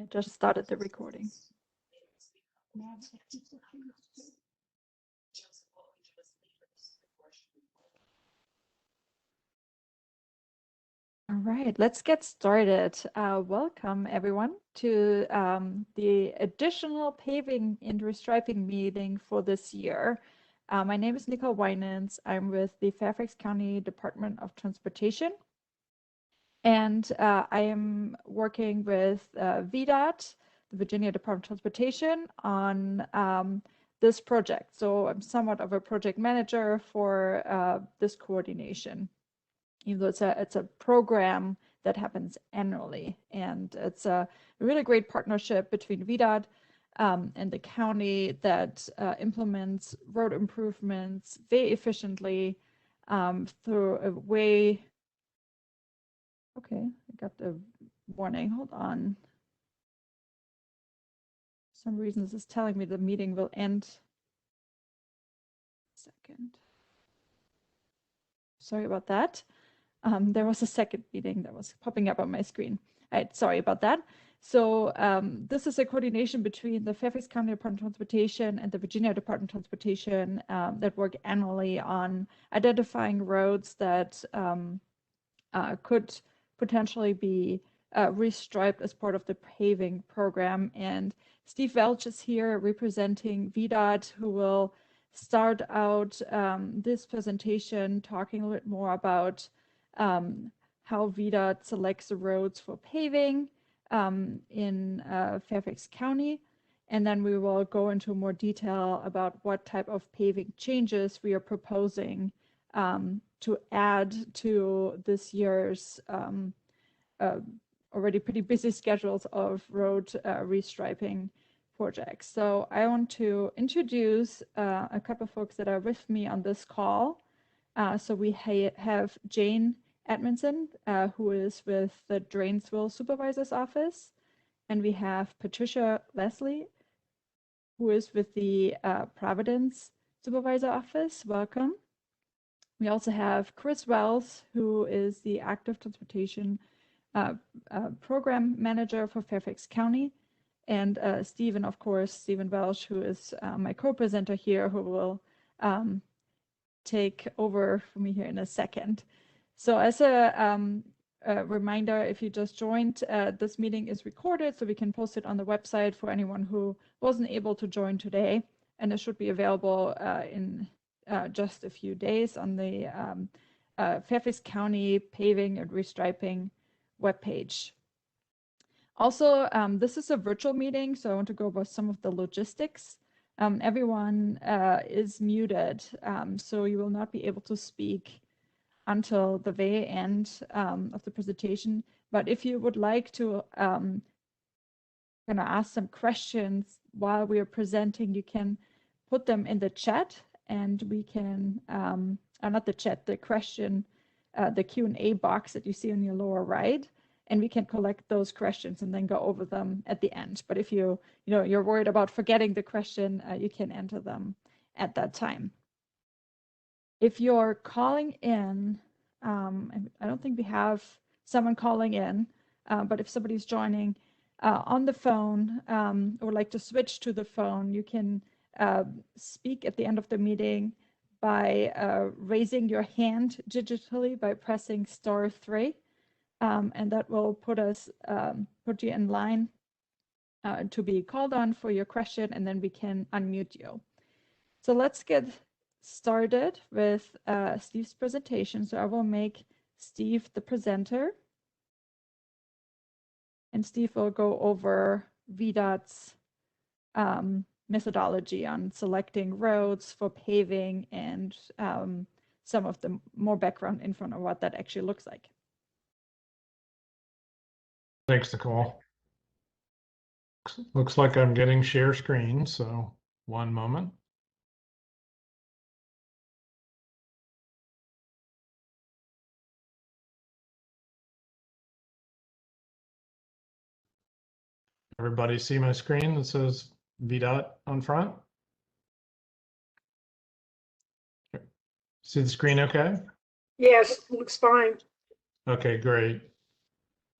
I just started the recording. All right, let's get started. Welcome everyone to the additional paving and restriping meeting for this year. My name is Nicole Winans. I'm with the Fairfax County Department of Transportation. And I am working with VDOT, the Virginia Department of Transportation, on this project. So I'm somewhat of a project manager for this coordination. Even though it's a program that happens annually, and it's a really great partnership between VDOT and the county that implements road improvements very efficiently through a way. Okay, I got the warning. Hold on. For some reason, this is telling me the meeting will end. Second. Sorry about that. There was a second meeting that was popping up on my screen. All right, sorry about that. So this is a coordination between the Fairfax County Department of Transportation and the Virginia Department of Transportation that work annually on identifying roads that could potentially be restriped as part of the paving program. And Steve Welch is here representing VDOT, who will start out this presentation talking a little bit more about how VDOT selects the roads for paving in Fairfax County. And then we will go into more detail about what type of paving changes we are proposing to add to this year's already pretty busy schedules of road restriping projects. So I want to introduce a couple of folks that are with me on this call. So we have Jane Edmondson, who is with the Dranesville Supervisor's Office. And we have Patricia Leslie, who is with the Providence Supervisor Office. Welcome. We also have Chris Wells, who is the Active Transportation Program Manager for Fairfax County. And Stephen, of course, Stephen Welch, who is my co-presenter here, who will take over for me here in a second. So as a reminder, if you just joined, this meeting is recorded, so we can post it on the website for anyone who wasn't able to join today. And it should be available in just a few days on the Fairfax County Paving and Restriping webpage. Also, this is a virtual meeting, so I want to go over some of the logistics. Everyone is muted, so you will not be able to speak until the very end of the presentation. But if you would like to kind of ask some questions while we are presenting, you can put them in the chat, and we can, not the chat, the question, the Q&A box that you see on your lower right, and we can collect those questions and then go over them at the end. But if you're worried about forgetting the question, you can enter them at that time. If you're calling in, I don't think we have someone calling in, but if somebody's joining on the phone or would like to switch to the phone, you can speak at the end of the meeting by raising your hand digitally by pressing *3, and that will put you in line to be called on for your question, and then we can unmute you. So let's get started with Steve's presentation. So I will make Steve the presenter, and Steve will go over VDOT's methodology on selecting roads for paving and some of the more background info on what that actually looks like. Thanks, Nicole. Looks like I'm getting share screen, so one moment. Everybody see my screen that says VDOT on front? See the screen okay? Yes, looks fine. Okay, great.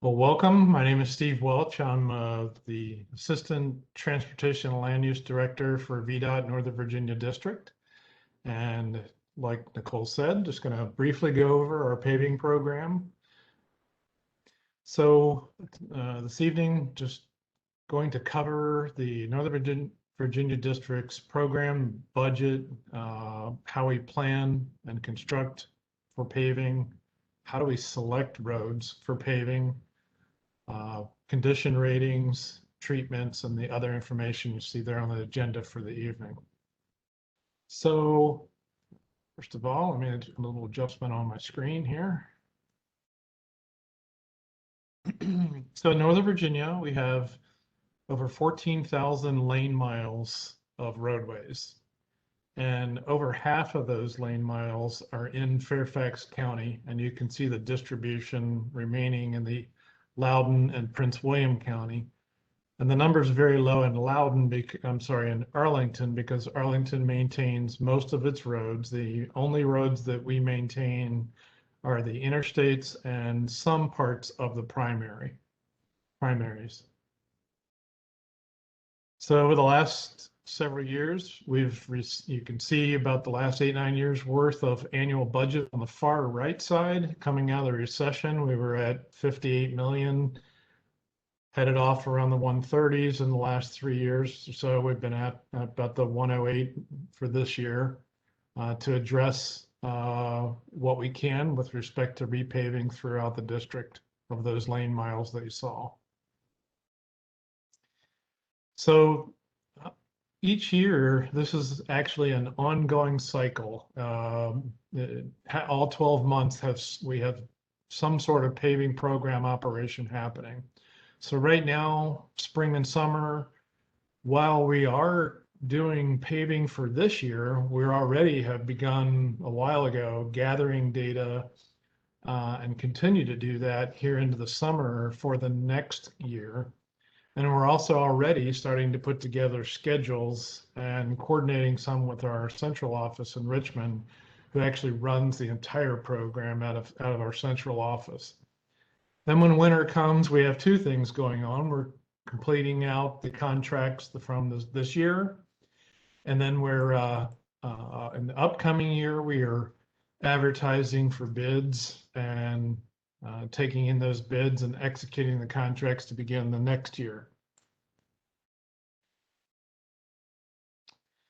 Well, welcome. My name is Steve Welch. I'm the Assistant Transportation and Land Use Director for VDOT Northern Virginia District. And like Nicole said, just going to briefly go over our paving program. So this evening, just going to cover the Northern Virginia District's program budget, how we plan and construct for paving, how do we select roads for paving, condition ratings, treatments, and the other information you see there on the agenda for the evening. So first of all, let me do a little adjustment on my screen here. So in Northern Virginia, we have over 14,000 lane miles of roadways. And over half of those lane miles are in Fairfax County. And you can see the distribution remaining in the Loudoun and Prince William County. And the number is very low in in Arlington, because Arlington maintains most of its roads. The only roads that we maintain are the interstates and some parts of the primaries. So over the last several years, you can see about the last 8-9 years worth of annual budget on the far right side. Coming out of the recession, we were at 58 million, headed off around the 130s in the last 3 years. So we've been at about the 108 for this year to address what we can with respect to repaving throughout the district of those lane miles that you saw. So each year, this is actually an ongoing cycle. All 12 months we have some sort of paving program operation happening. So right now, spring and summer, while we are doing paving for this year, we already have begun a while ago gathering data and continue to do that here into the summer for the next year. And we're also already starting to put together schedules and coordinating some with our central office in Richmond, who actually runs the entire program out of our central office. Then when winter comes, we have two things going on. We're completing out the contracts from this year. And then we're in the upcoming year, we are advertising for bids and taking in those bids and executing the contracts to begin the next year.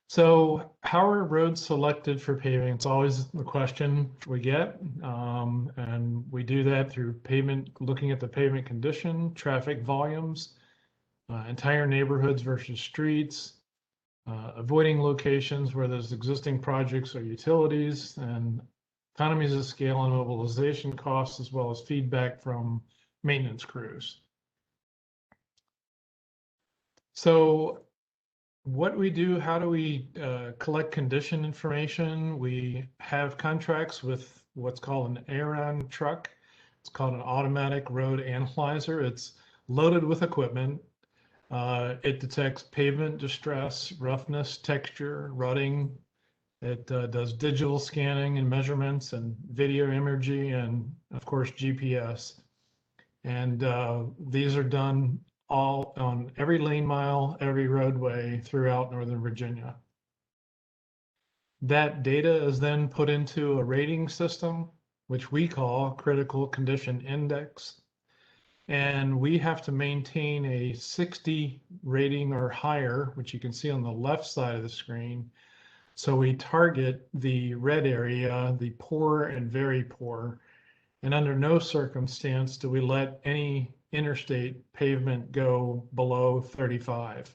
So how are roads selected for paving? It's always the question we get. And we do that through looking at the pavement condition, traffic volumes, entire neighborhoods versus streets, avoiding locations where there's existing projects or utilities, and economies of scale and mobilization costs, as well as feedback from maintenance crews. So what we do, how do we collect condition information? We have contracts with what's called an ARON truck. It's called an automatic road analyzer. It's loaded with equipment. It detects pavement distress, roughness, texture, rutting. It does digital scanning and measurements and video imagery and, of course, GPS. And these are done all on every lane mile, every roadway throughout Northern Virginia. That data is then put into a rating system, which we call Critical Condition Index. And we have to maintain a 60 rating or higher, which you can see on the left side of the screen. So we target the red area, the poor and very poor. And under no circumstance do we let any interstate pavement go below 35.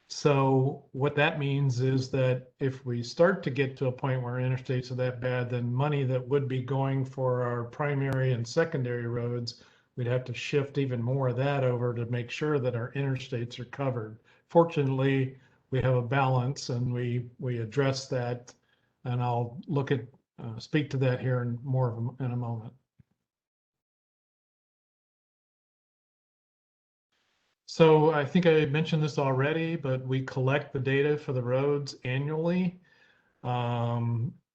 So what that means is that if we start to get to a point where interstates are that bad, then money that would be going for our primary and secondary roads, we'd have to shift even more of that over to make sure that our interstates are covered. Fortunately, we have a balance and we address that, and I'll speak to that here in a moment. So I think I mentioned this already, but we collect the data for the roads annually.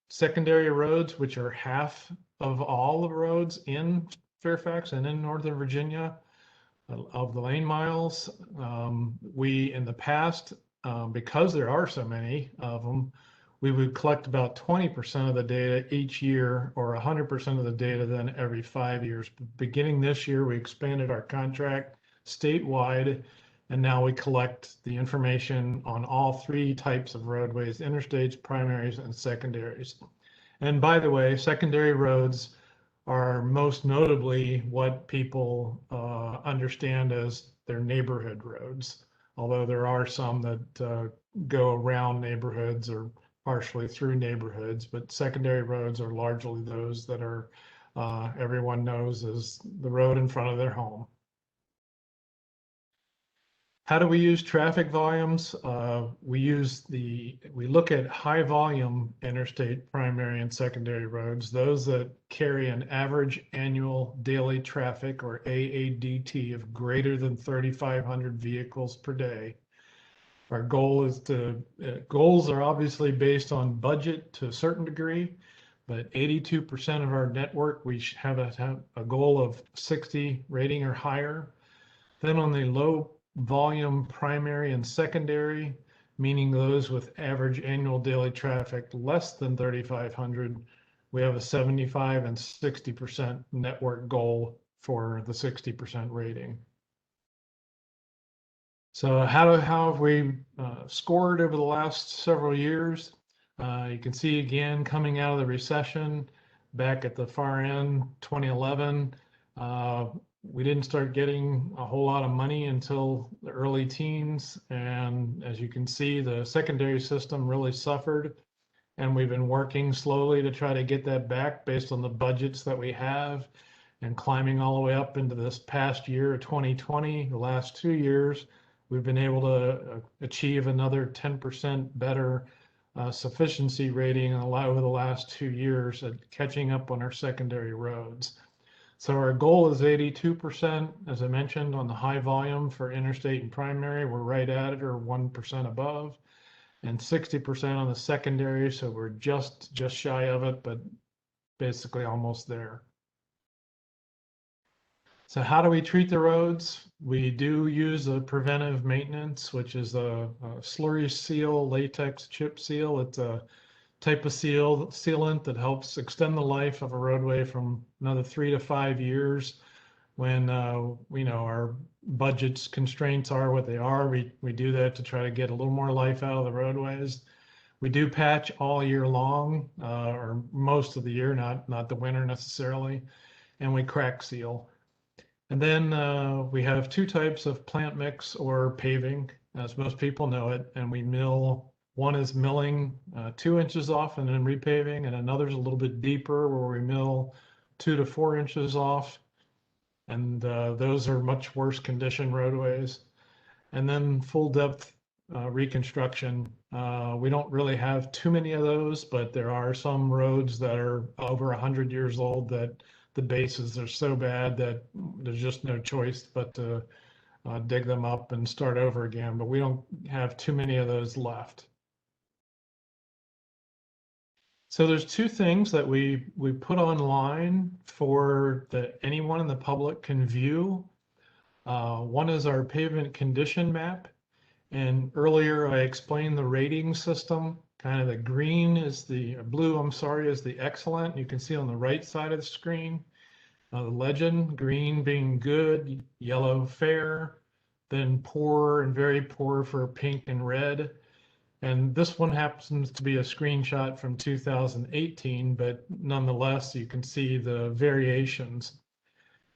Secondary roads, which are half of all the roads in Fairfax and in Northern Virginia of the lane miles. We, in the past, because there are so many of them, we would collect about 20% of the data each year or 100% of the data then every 5 years. Beginning this year, we expanded our contract statewide, and now we collect the information on all 3 types of roadways: interstates, primaries, and secondaries. And by the way, secondary roads are most notably what people understand as their neighborhood roads, although there are some that go around neighborhoods or partially through neighborhoods, but secondary roads are largely those that are everyone knows as the road in front of their home. How do we use traffic volumes? We look at high volume interstate primary and secondary roads, those that carry an average annual daily traffic, or AADT, of greater than 3,500 vehicles per day. Our goal is goals are obviously based on budget to a certain degree, but 82% of our network, we have a goal of 60 rating or higher. Then on the low volume primary and secondary, meaning those with average annual daily traffic less than 3,500, we have a 75 and 60% network goal for the 60% rating. So how have we scored over the last several years? You can see again, coming out of the recession back at the far end, 2011, we didn't start getting a whole lot of money until the early teens. And as you can see, the secondary system really suffered. And we've been working slowly to try to get that back based on the budgets that we have, and climbing all the way up into this past year, 2020, the last 2 years, we've been able to achieve another 10% better sufficiency rating over the last 2 years at catching up on our secondary roads. So our goal is 82%, as I mentioned, on the high volume for interstate and primary. We're right at it, or 1% above, and 60% on the secondary. So we're just shy of it, but basically almost there. So how do we treat the roads? We do use a preventive maintenance, which is a slurry seal, latex chip seal. It's a type of sealant that helps extend the life of a roadway from another 3 to 5 years. When we know our budget's constraints are what they are, we do that to try to get a little more life out of the roadways. We do patch all year long, or most of the year, not the winter necessarily, and we crack seal. And then we have 2 types of plant mix or paving, as most people know it, and we mill. One is milling 2 inches off and then repaving, and another is a little bit deeper where we mill 2 to 4 inches off. And those are much worse condition roadways. And then full depth reconstruction. We don't really have too many of those, but there are some roads that are over 100 years old that the bases are so bad that there's just no choice but to dig them up and start over again. But we don't have too many of those left. So there's 2 things that we put online for that anyone in the public can view. One is our pavement condition map. And earlier I explained the rating system. Kind of the green is the blue, I'm sorry, is the excellent. You can see on the right side of the screen, the legend, green being good, yellow fair, then poor and very poor for pink and red. And this one happens to be a screenshot from 2018, but nonetheless, you can see the variations.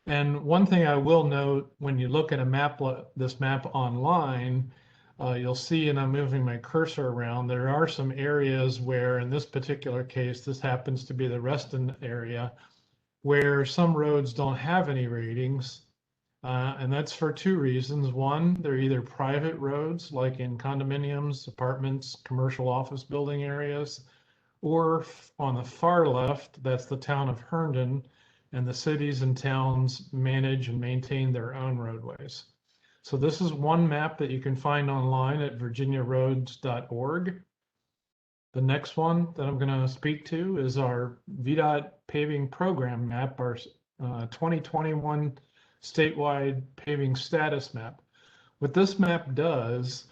And one thing I will note, when you look at a map, this map online, you'll see, and I'm moving my cursor around, there are some areas where, in this particular case, this happens to be the Reston area, where some roads don't have any ratings. And that's for 2 reasons. One, they're either private roads, like in condominiums, apartments, commercial office building areas, or on the far left, that's the town of Herndon, and the cities and towns manage and maintain their own roadways. So this is one map that you can find online at virginiaroads.org. The next one that I'm going to speak to is our VDOT paving program map, our 2021 statewide paving status map. What this map does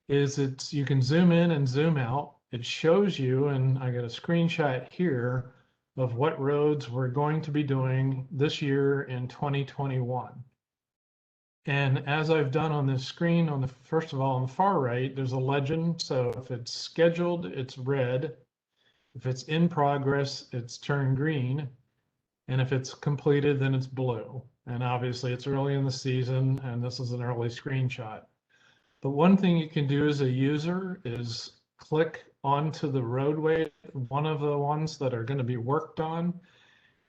is you can zoom in and zoom out. It shows you, and I got a screenshot here of what roads we're going to be doing this year in 2021. And as I've done on this screen, first of all, on the far right, there's a legend. So if it's scheduled, it's red. If it's in progress, it's turned green. And if it's completed, then it's blue. And obviously it's early in the season, and this is an early screenshot. But one thing you can do as a user is click onto the roadway, one of the ones that are going to be worked on,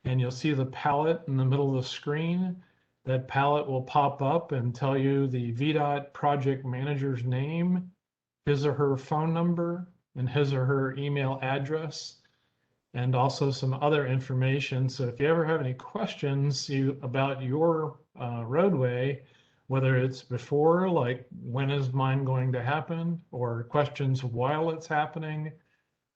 and you'll see the palette in the middle of the screen. That palette will pop up and tell you the VDOT project manager's name, his or her phone number, and his or her email address, and also some other information. So if you ever have any questions about your roadway, whether it's before, like when is mine going to happen, or questions while it's happening,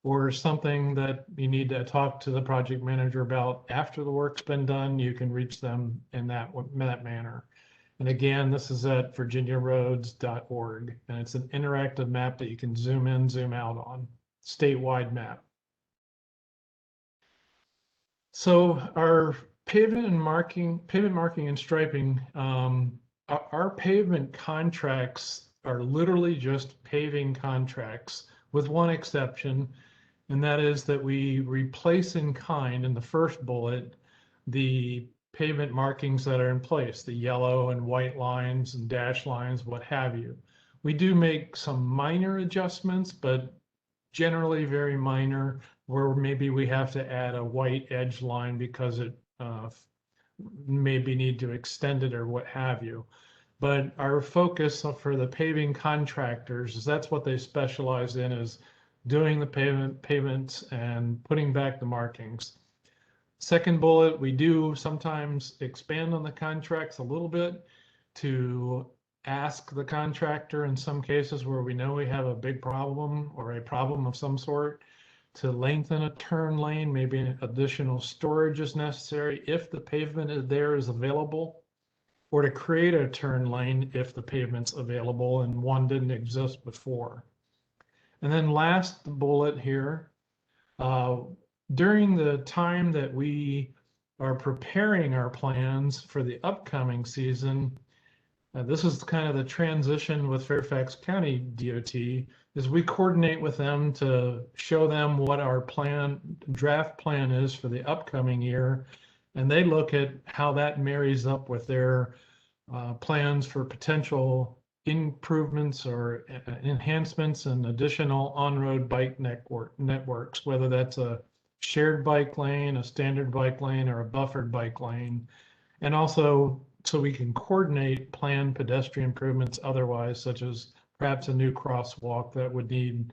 or something that you need to talk to the project manager about after the work's been done, you can reach them in that manner. And again, this is at virginiaroads.org, and it's an interactive map that you can zoom in, zoom out on, statewide map. So our pavement marking and striping, our pavement contracts are literally just paving contracts with one exception, and that is that we replace in kind in the first bullet the pavement markings that are in place, the yellow and white lines and dash lines, what have you. We do make some minor adjustments, but generally very minor, where maybe we have to add a white edge line because it maybe need to extend it or what have you. But our focus for the paving contractors is that's what they specialize in, is doing the pavements and putting back the markings. Second bullet, we do sometimes expand on the contracts a little bit to ask the contractor in some cases where we know we have a big problem or a problem of some sort to lengthen a turn lane, maybe additional storage is necessary if the pavement is available, or to create a turn lane if the pavement's available and one didn't exist before. And then last bullet here, during the time that we are preparing our plans for the upcoming season, this is kind of the transition with Fairfax County DOT, is we coordinate with them to show them what our draft plan is for the upcoming year. And they look at how that marries up with their plans for potential improvements or enhancements and additional on-road bike networks, whether that's a shared bike lane, a standard bike lane, or a buffered bike lane. And also so we can coordinate planned pedestrian improvements otherwise, such as perhaps a new crosswalk that would need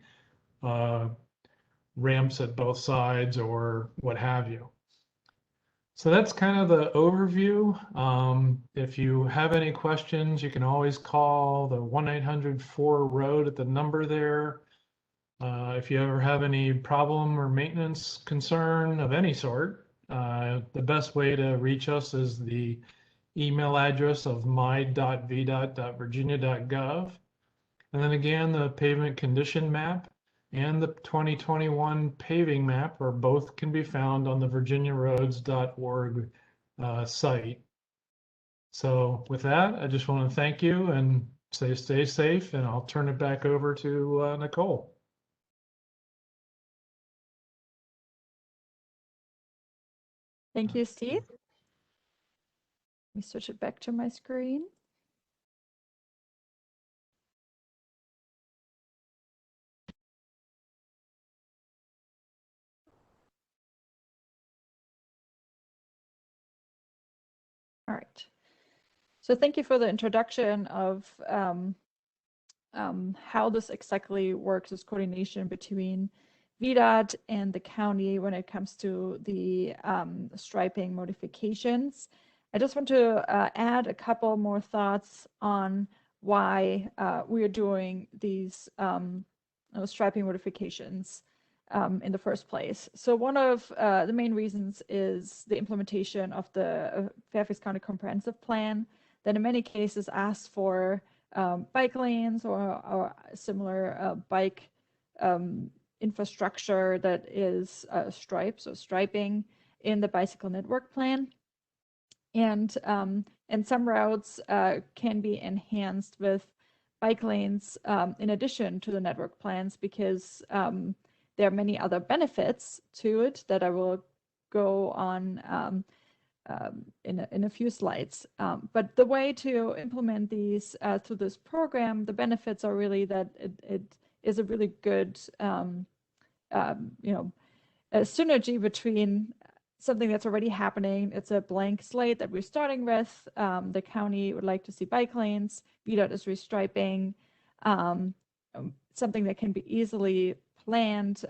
ramps at both sides or what have you. So that's kind of the overview. If you have any questions, you can always call the 1-800-4-ROAD at the number there. If you ever have any problem or maintenance concern of any sort, the best way to reach us is the email address of my.vdot.virginia.gov. And then again, the pavement condition map and the 2021 paving map are both can be found on the virginiaroads.org site. So with that, I just want to thank you and say stay safe, and I'll turn it back over to Nicole. Thank you, Steve. Let me switch it back to my screen. All right. So thank you for the introduction of how this exactly works, this coordination between VDOT and the county when it comes to the striping modifications. I just want to add a couple more thoughts on why we are doing these striping modifications. in the first place. So one of the main reasons is the implementation of the Fairfax County Comprehensive Plan that in many cases asks for bike lanes or similar bike infrastructure that is stripes or striping in the bicycle network plan. And some routes can be enhanced with bike lanes in addition to the network plans because there are many other benefits to it that I will go on in a few slides. But the way to implement these through this program, the benefits are really that it is a really good, a synergy between something that's already happening. It's a blank slate that we're starting with. The county would like to see bike lanes. VDOT is restriping, something that can be easily planned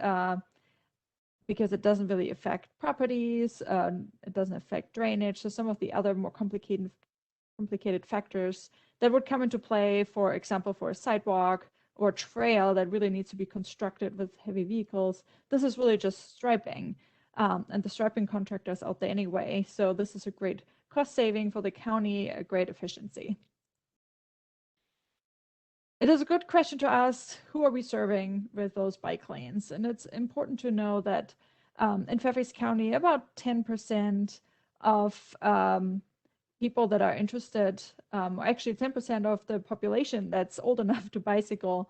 because it doesn't really affect properties. It doesn't affect drainage. So some of the other more complicated factors that would come into play, for example, for a sidewalk or trail that really needs to be constructed with heavy vehicles, this is really just striping. And the striping contractor is out there anyway. So this is a great cost saving for the county, a great efficiency. It is a good question to ask, who are we serving with those bike lanes? And it's important to know that in Fairfax County, about 10% of people that are interested, or actually 10% of the population that's old enough to bicycle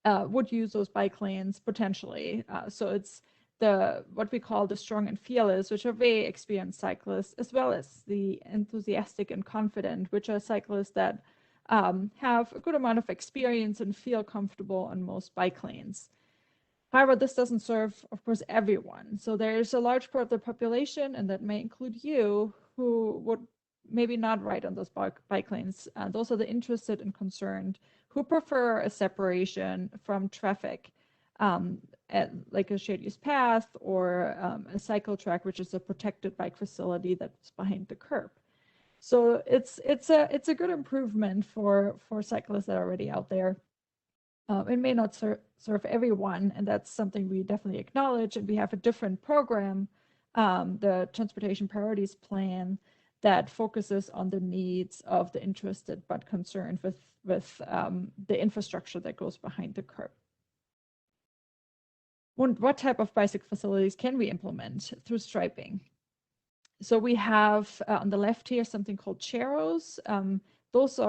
would use those bike lanes potentially. So it's what we call the strong and fearless, which are very experienced cyclists, as well as the enthusiastic and confident, which are cyclists that have a good amount of experience and feel comfortable on most bike lanes. However, this doesn't serve, of course, everyone. So there's a large part of the population, and that may include you, who would maybe not ride on those bike lanes. Those are the interested and concerned who prefer a separation from traffic, at like a shared use path or a cycle track, which is a protected bike facility that's behind the curb. So it's a good improvement for cyclists that are already out there. It may not serve everyone, and that's something we definitely acknowledge. And we have a different program, the Transportation Priorities Plan, that focuses on the needs of the interested but concerned with the infrastructure that goes behind the curb. What type of bicycle facilities can we implement through striping? So we have on the left here something called churros. Those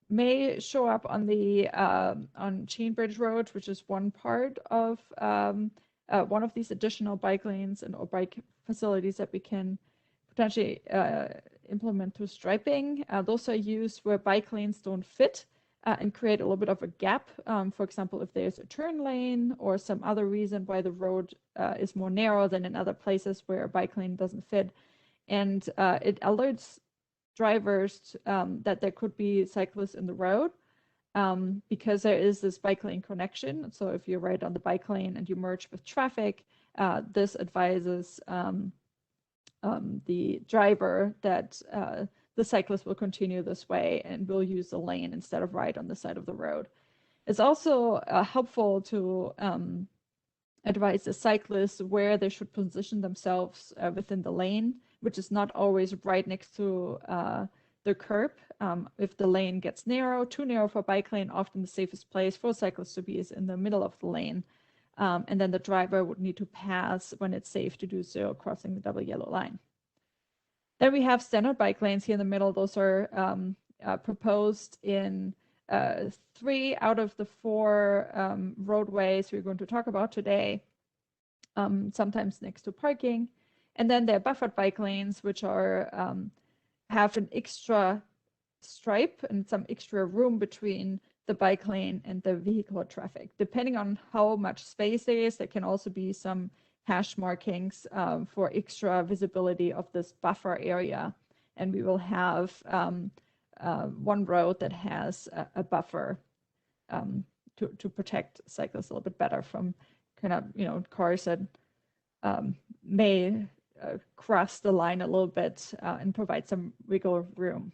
may show up on the on Chainbridge Road, which is one part of one of these additional bike lanes or bike facilities that we can potentially implement through striping. Those are used where bike lanes don't fit and create a little bit of a gap. For example, if there's a turn lane or some other reason why the road is more narrow than in other places where a bike lane doesn't fit. And it alerts drivers that there could be cyclists in the road because there is this bike lane connection. So if you're right on the bike lane and you merge with traffic, this advises the driver that the cyclist will continue this way and will use the lane instead of ride on the side of the road. It's also helpful to advise the cyclists where they should position themselves within the lane, which is not always right next to the curb. If the lane gets too narrow for a bike lane, often the safest place for cyclists to be is in the middle of the lane. And then the driver would need to pass when it's safe to do so, crossing the double yellow line. Then we have standard bike lanes here in the middle. Those are proposed in 3 out of the 4 roadways we're going to talk about today, sometimes next to parking. And then there are buffered bike lanes, which are have an extra stripe and some extra room between the bike lane and the vehicular traffic. Depending on how much space there is, there can also be some hash markings for extra visibility of this buffer area. And we will have one road that has a buffer to protect cyclists a little bit better from kind of, cars that may cross the line a little bit and provide some wiggle room.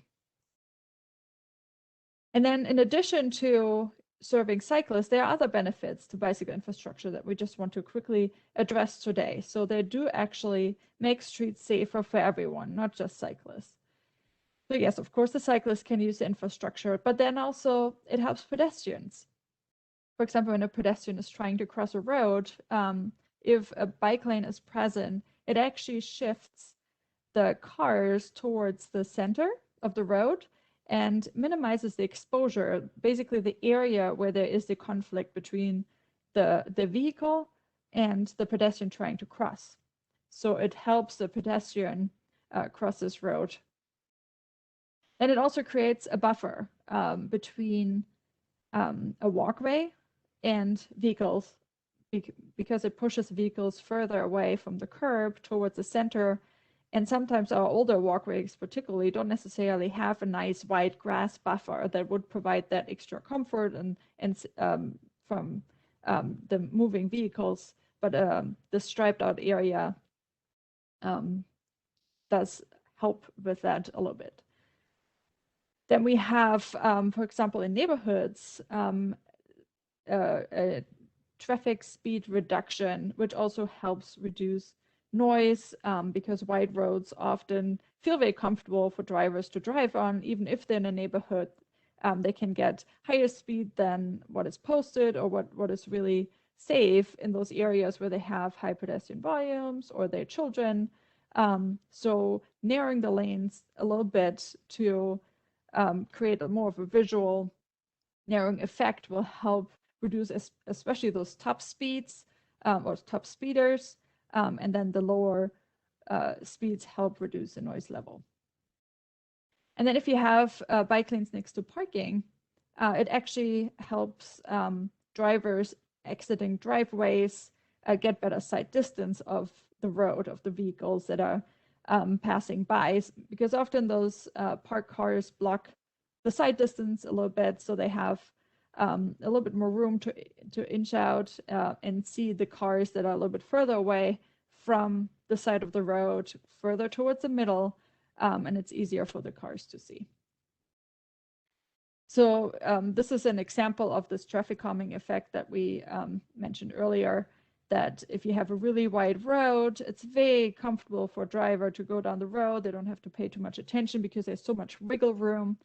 And then in addition to serving cyclists, there are other benefits to bicycle infrastructure that we just want to quickly address today. So they do actually make streets safer for everyone, not just cyclists. So yes, of course, the cyclists can use the infrastructure, but then also it helps pedestrians. For example, when a pedestrian is trying to cross a road, if a bike lane is present, it actually shifts the cars towards the center of the road and minimizes the exposure, basically the area where there is the conflict between the vehicle and the pedestrian trying to cross. So it helps the pedestrian cross this road. And it also creates a buffer between a walkway and vehicles because it pushes vehicles further away from the curb towards the center. And sometimes our older walkways particularly don't necessarily have a nice wide grass buffer that would provide that extra comfort and from the moving vehicles, but the striped out area does help with that a little bit. Then we have, for example, in neighborhoods, a traffic speed reduction, which also helps reduce noise because wide roads often feel very comfortable for drivers to drive on. Even if they're in a neighborhood, they can get higher speed than what is posted or what is really safe in those areas where they have high pedestrian volumes or their children. So narrowing the lanes a little bit to create more of a visual narrowing effect will help reduce especially those top speeds or top speeders, and then the lower speeds help reduce the noise level. And then if you have bike lanes next to parking, it actually helps drivers exiting driveways get better sight distance of the road, of the vehicles that are passing by, because often those parked cars block the sight distance a little bit, so they have a little bit more room to inch out and see the cars that are a little bit further away from the side of the road, further towards the middle, and it's easier for the cars to see. So this is an example of this traffic calming effect that we mentioned earlier, that if you have a really wide road, it's very comfortable for a driver to go down the road. They don't have to pay too much attention because there's so much wiggle room.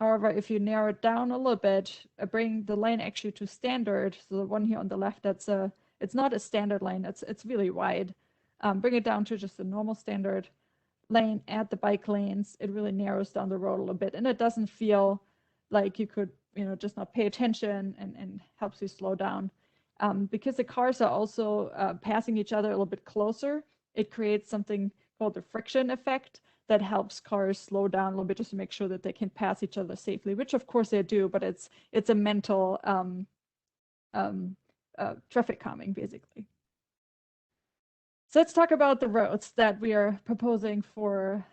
However, if you narrow it down a little bit, bring the lane actually to standard, so the one here on the left, it's not a standard lane, it's really wide. Bring it down to just a normal standard lane, add the bike lanes, it really narrows down the road a little bit, and it doesn't feel like you could, just not pay attention and helps you slow down. Because the cars are also passing each other a little bit closer, it creates something called the friction effect that helps cars slow down a little bit just to make sure that they can pass each other safely, which of course they do, but it's a mental traffic calming, basically. So let's talk about the roads that we are proposing for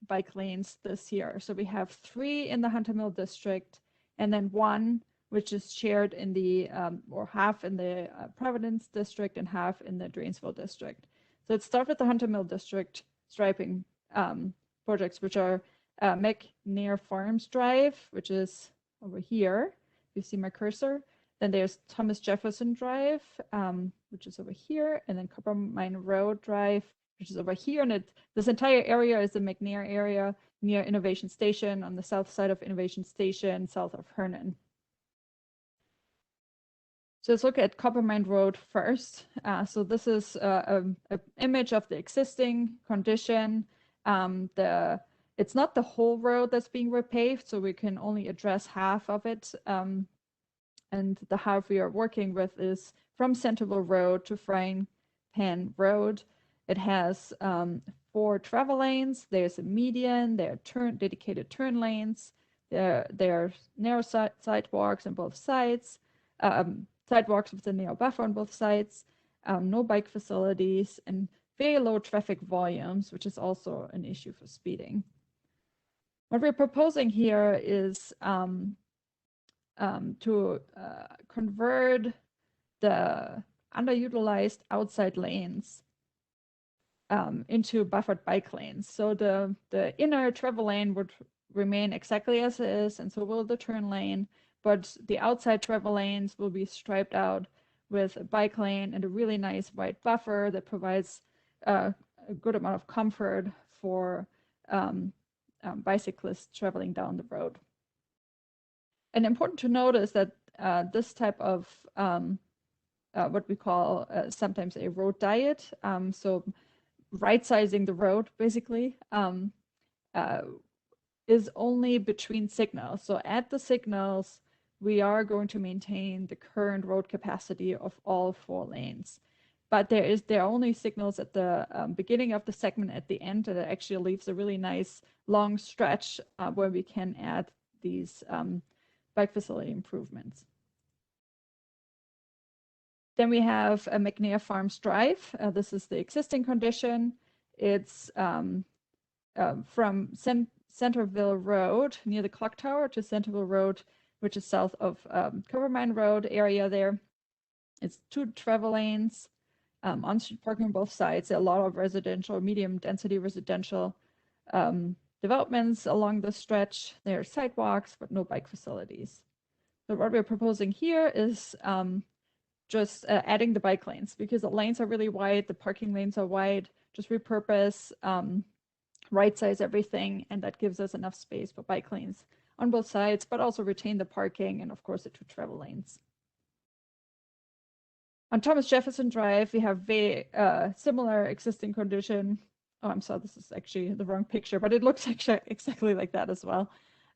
bike lanes this year. So we have 3 in the Hunter Mill district, and then 1 which is shared in the, or half in the Providence district and half in the Dranesville district. So let's start with the Hunter Mill district striping projects, which are MCNAIR Farms Drive, which is over here. You see my cursor. Then there's Thomas Jefferson Drive, which is over here, and then COPPERMINE Road Drive, which is over here. And this entire area is the MCNAIR area near Innovation Station, on the south side of Innovation Station, south of Hernan. So let's look at COPPERMINE Road first. So this is an image of the existing condition. It's not the whole road that's being repaved, so we can only address half of it. And the half we are working with is from Centerville Road to Frying Pan Road. It has 4 travel lanes. There's a median. There are dedicated turn lanes. There are narrow sidewalks on both sides. Sidewalks with a narrow buffer on both sides. No bike facilities and very low traffic volumes, which is also an issue for speeding. What we're proposing here is to convert the underutilized outside lanes into buffered bike lanes. So the inner travel lane would remain exactly as it is, and so will the turn lane, but the outside travel lanes will be striped out with a bike lane and a really nice white buffer that provides a good amount of comfort for bicyclists traveling down the road. And important to note is that this type of what we call sometimes a road diet, so right-sizing the road basically, is only between signals. So at the signals, we are going to maintain the current road capacity of all 4 lanes. But there are only signals at the beginning of the segment at the end, that actually leaves a really nice long stretch where we can add these bike facility improvements. Then we have a MCNAIR Farms Drive. This is the existing condition. It's from Centerville Road near the clock tower to Centerville Road, which is south of COPPERMINE Road area there. It's 2 travel lanes, on-street parking on both sides. There are a lot of residential, medium density residential developments along the stretch. There are sidewalks, but no bike facilities. So what we're proposing here is just adding the bike lanes, because the lanes are really wide, the parking lanes are wide. Just repurpose, right size everything, and that gives us enough space for bike lanes on both sides, but also retain the parking and of course the 2 travel lanes. On Thomas Jefferson Drive, we have very similar existing condition. Oh, I'm sorry, this is actually the wrong picture, but it looks actually exactly like that as well.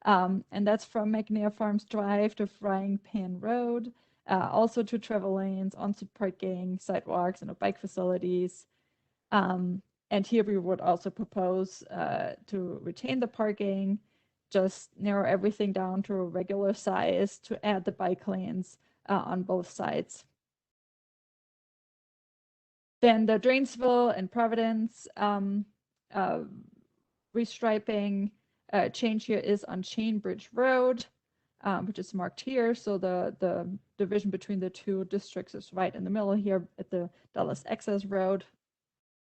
And that's from MCNAIR Farms Drive to Frying Pan Road. Also 2 travel lanes, on-street parking, sidewalks, and bike facilities. And here we would also propose to retain the parking, just narrow everything down to a regular size to add the bike lanes on both sides. Then the Dranesville and Providence restriping change here is on Chain Bridge Road, which is marked here. So the division between the 2 districts is right in the middle here at the Dallas Access Road.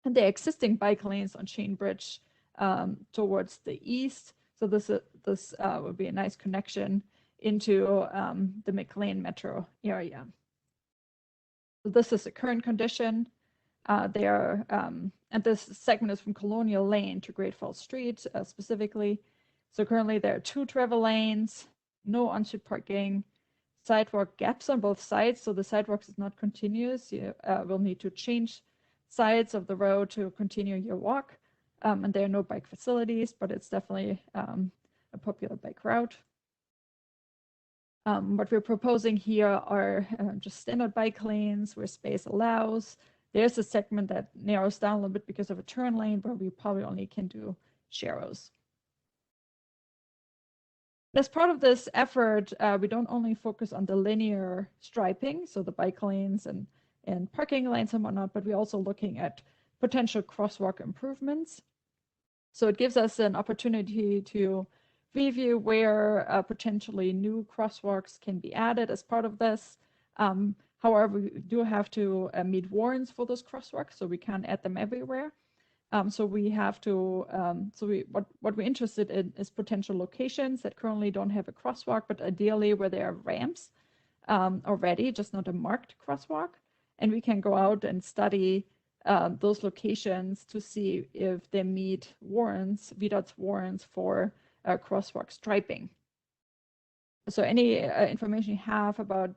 And the existing bike lanes on Chain Bridge towards the east. So this would be a nice connection into the McLean metro area. So this is the current condition. And this segment is from Colonial Lane to Great Falls Street specifically. So currently there are 2 travel lanes, no on-street parking, sidewalk gaps on both sides. So the sidewalks is not continuous. You will need to change sides of the road to continue your walk. And there are no bike facilities, but it's definitely a popular bike route. What we're proposing here are just standard bike lanes where space allows. There's a segment that narrows down a little bit because of a turn lane, where we probably only can do sharrows. As part of this effort, we don't only focus on the linear striping, so the bike lanes and parking lanes and whatnot, but we're also looking at potential crosswalk improvements. So it gives us an opportunity to review where potentially new crosswalks can be added as part of this. However, we do have to meet warrants for those crosswalks, so we can't add them everywhere. So we have to, what we're interested in is potential locations that currently don't have a crosswalk, but ideally where there are ramps already, just not a marked crosswalk. And we can go out and study those locations to see if they meet warrants, VDOT's warrants for crosswalk striping. So any information you have about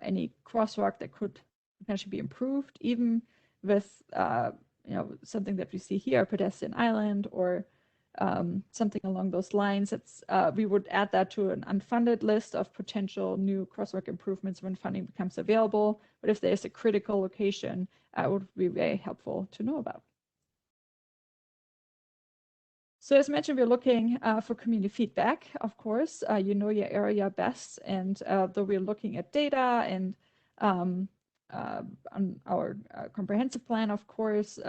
any crosswalk that could potentially be improved, even with something that we see here, pedestrian island or something along those lines. It's we would add that to an unfunded list of potential new crosswalk improvements when funding becomes available. But if there's a critical location, it would be very helpful to know about. So as mentioned, we're looking for community feedback, of course. You know your area best, and though we're looking at data and on our comprehensive plan, of course,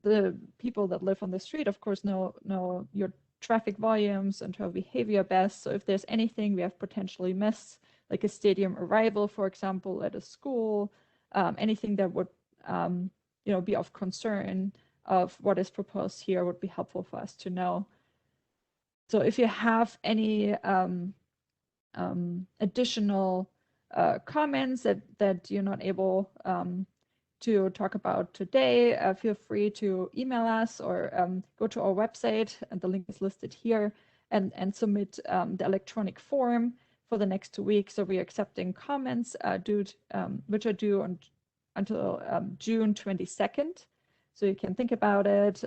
the people that live on the street, of course, know your traffic volumes and your behavior best. So if there's anything we have potentially missed, like a stadium arrival, for example, at a school, anything that would be of concern of what is proposed here would be helpful for us to know. So if you have any additional comments that you're not able to talk about today, feel free to email us or go to our website, and the link is listed here, and submit the electronic form for the next 2 weeks. So we're accepting comments which are due until June 22nd. So you can think about it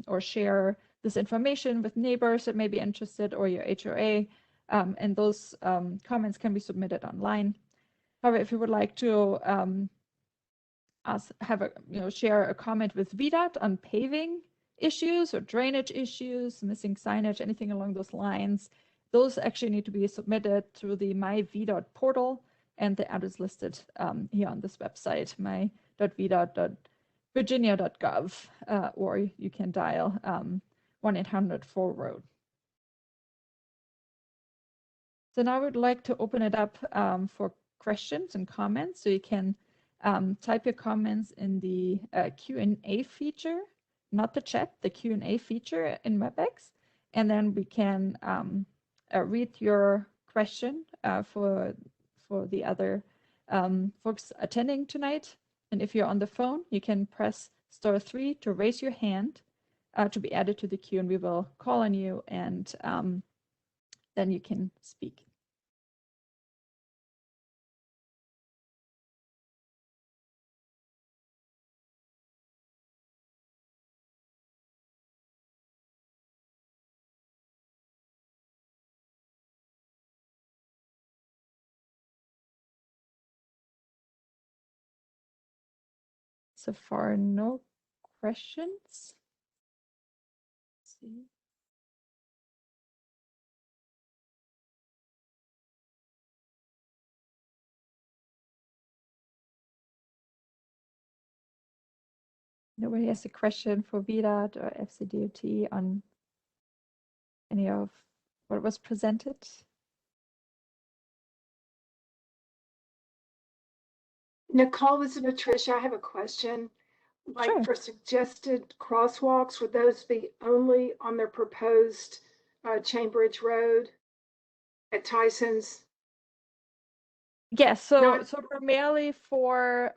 or share this information with neighbors that may be interested, or your HOA, and those comments can be submitted online. However, if you would like to share a comment with VDOT on paving issues or drainage issues, missing signage, anything along those lines, those actually need to be submitted through the My VDOT portal, and the address listed here on this website, my.vdot.virginia.gov, or you can dial 1-800-4ROAD. So now I would like to open it up for questions and comments. So you can type your comments in the Q&A feature, not the chat, the Q&A feature in WebEx. And then we can read your question for the other folks attending tonight. And if you're on the phone, you can press *3 to raise your hand to be added to the queue, and we will call on you, and then you can speak. So far, no questions. Let's see. Nobody has a question for VDOT or FCDOT on any of what was presented? Nicole, this is Patricia. I have a question. Like Sure. for suggested crosswalks, would those be only on their proposed Chainbridge Road at Tyson's? Yes, so primarily for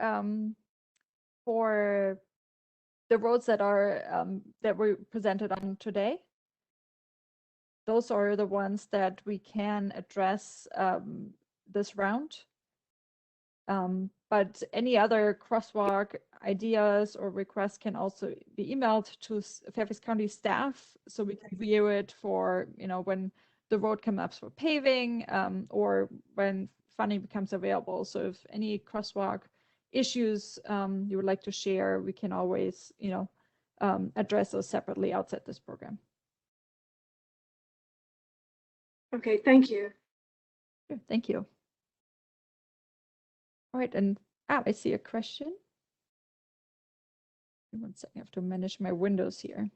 the roads that are that were presented on today. Those are the ones that we can address this round. But any other crosswalk ideas or requests can also be emailed to Fairfax County staff, so we can view it for, when the road comes up for paving, or when funding becomes available. So if any crosswalk issues you would like to share, we can always, address those separately outside this program. Okay, thank you. Sure, thank you. All right, and I see a question. One second, I have to manage my windows here.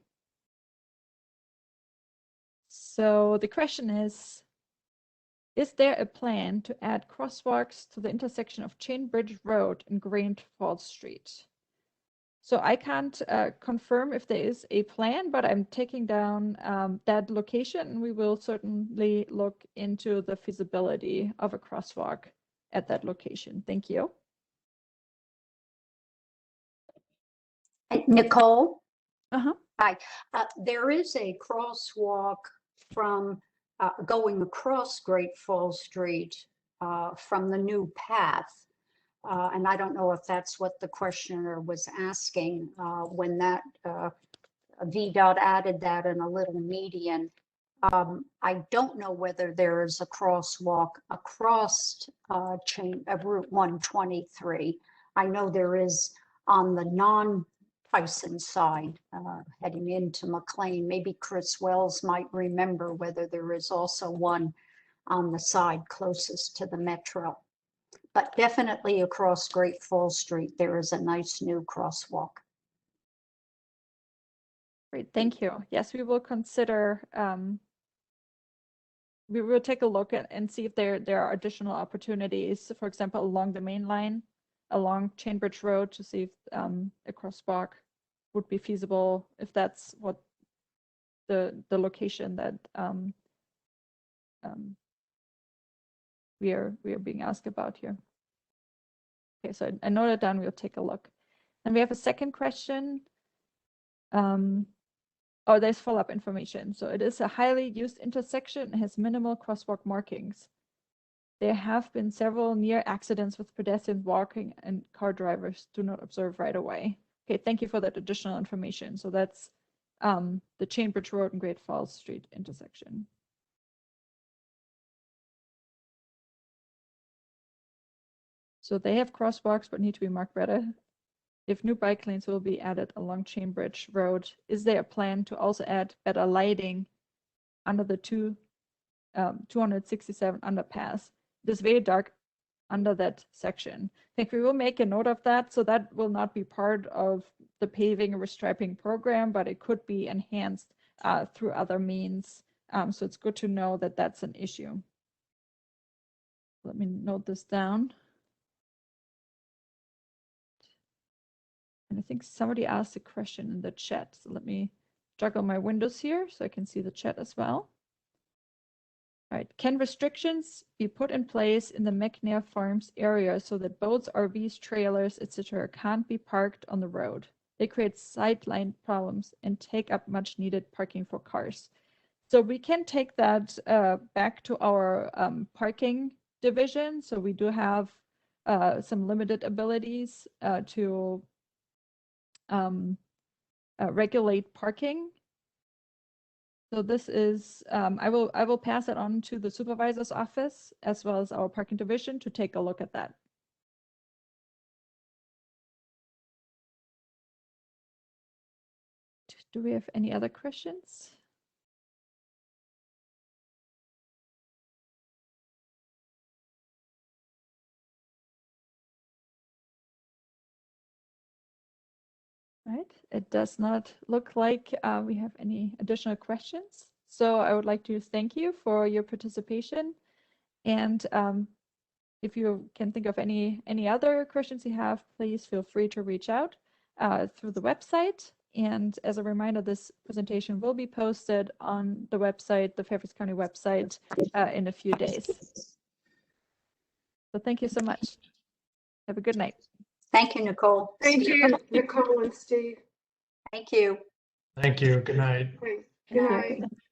So the question is there a plan to add crosswalks to the intersection of Chainbridge Road and Grand Falls Street? So I can't confirm if there is a plan, but I'm taking down that location, and we will certainly look into the feasibility of a crosswalk at that location. Thank you. Nicole? Uh-huh. Hi. There is a crosswalk from going across Great Falls Street from the new path. And I don't know if that's what the questioner was asking when that VDOT added that in a little median. I don't know whether there is a crosswalk across Route 123. I know there is on the non-Tyson side heading into McLean. Maybe Chris Wells might remember whether there is also one on the side closest to the metro. But definitely across Great Falls Street, there is a nice new crosswalk. Great, thank you. Yes, we will consider, we will take a look at and see if there are additional opportunities, for example, along the main line, along Chainbridge Road, to see if a crosswalk would be feasible, if that's what the location that we are being asked about here. Okay, so I noted down, we'll take a look. And we have a second question. Oh, there's follow-up information. So it is a highly used intersection and has minimal crosswalk markings. There have been several near accidents with pedestrians walking and car drivers do not observe right away. Okay, thank you for that additional information. So that's the Chainbridge Road and Great Falls Street intersection. So they have crosswalks but need to be marked better. If new bike lanes will be added along Chainbridge Road, is there a plan to also add better lighting under the 267 underpass? It is very dark under that section. I think we will make a note of that. So that will not be part of the paving and restriping program, but it could be enhanced through other means. So it's good to know that that's an issue. Let me note this down. And I think somebody asked a question in the chat. So let me juggle my windows here so I can see the chat as well. All right, can restrictions be put in place in the MCNAIR farms area so that boats, RVs, trailers, etc. can't be parked on the road? They create sightline problems and take up much needed parking for cars. So we can take that back to our parking division. So we do have some limited abilities to regulate parking. So this is, I will pass it on to the supervisor's office as well as our parking division to take a look at that. Do we have any other questions? Right, it does not look like we have any additional questions. So I would like to thank you for your participation. And if you can think of any other questions you have, please feel free to reach out through the website. And as a reminder, this presentation will be posted on the website, the Fairfax County website, in a few days. So thank you so much. Have a good night. Thank you, Nicole. Thank you, Nicole and Steve. Thank you. Thank you. Good night. Good Thank you. night. Good night.